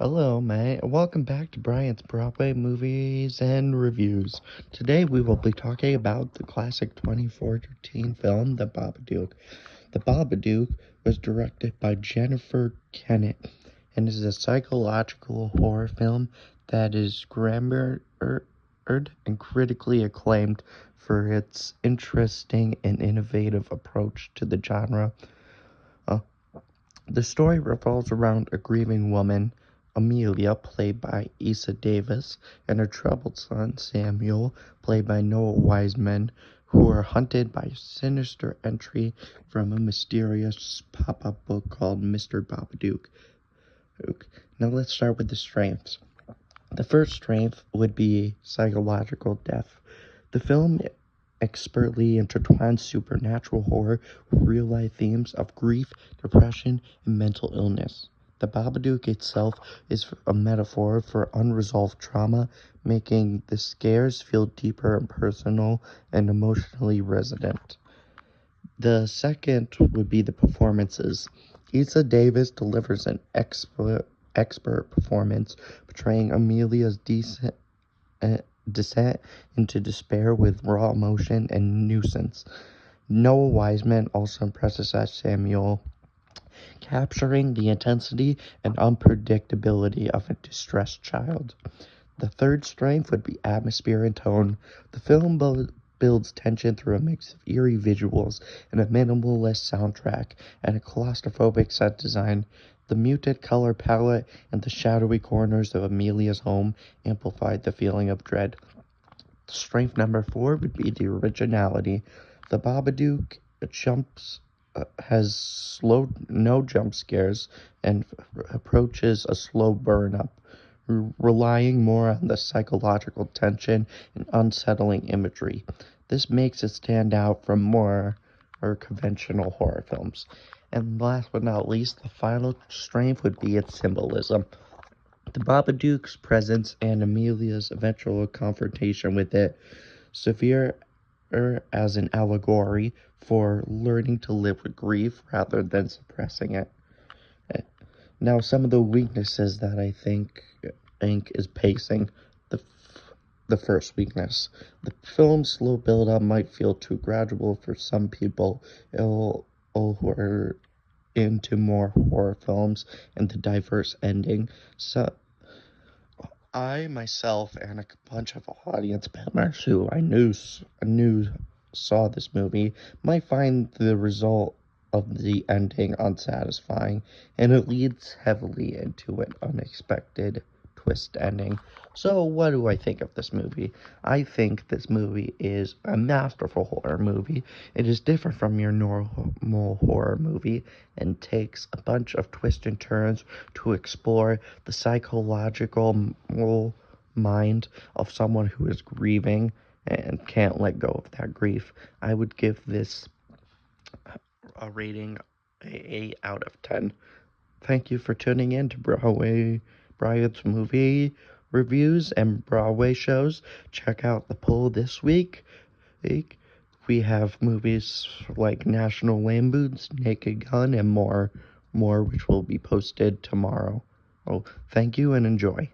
Hello, mate. Welcome back to Brian's Broadway Movies and Reviews. Today we will be talking about the classic 2014 film, The Babadook. The Babadook was directed by Jennifer Kennett and is a psychological horror film that is grammared and critically acclaimed for its interesting and innovative approach to the genre. The story revolves around a grieving woman, Amelia, played by Issa Davis, and her troubled son, Samuel, played by Noah Wiseman, who are hunted by a sinister entry from a mysterious pop-up book called Mr. Babadook. Now let's start with the strengths. The first strength would be psychological depth. The film expertly intertwines supernatural horror with real-life themes of grief, depression, and mental illness. The Babadook itself is a metaphor for unresolved trauma, making the scares feel deeper and personal and emotionally resonant. The second would be the performances. Issa Davis delivers an expert performance, portraying Amelia's descent into despair with raw emotion and nuisance. Noah Wiseman also impresses as Samuel, capturing the intensity and unpredictability of a distressed child. The third strength would be atmosphere and tone. The film builds tension through a mix of eerie visuals and a minimalist soundtrack and a claustrophobic set design. The muted color palette and the shadowy corners of Amelia's home amplified the feeling of dread. Strength number 4 would be the originality. The Babadook has no jump scares and approaches a slow burn up, relying more on the psychological tension and unsettling imagery. This makes it stand out from more conventional horror films. And last but not least, the final strength would be its symbolism. The Babadook's presence and Amelia's eventual confrontation with it severe as an allegory for learning to live with grief rather than suppressing it. Now, some of the weaknesses that I think is pacing. The first weakness. The film's slow build-up might feel too gradual for some people who are into more horror films and the diverse ending. So I myself and a bunch of audience members who I knew saw this movie might find the result of the ending unsatisfying, and it leads heavily into an unexpected twist ending. So what do I think of this movie? I think this movie is a masterful horror movie. It is different from your normal horror movie and takes a bunch of twists and turns to explore the psychological mind of someone who is grieving and can't let go of that grief. I would give this a rating 8 out of 10. Thank you for tuning in to Brian's Movie Reviews and Broadway shows. Check out the poll this week. We have movies like National Lampoon's Naked Gun and more which will be posted tomorrow. Oh, thank you and enjoy.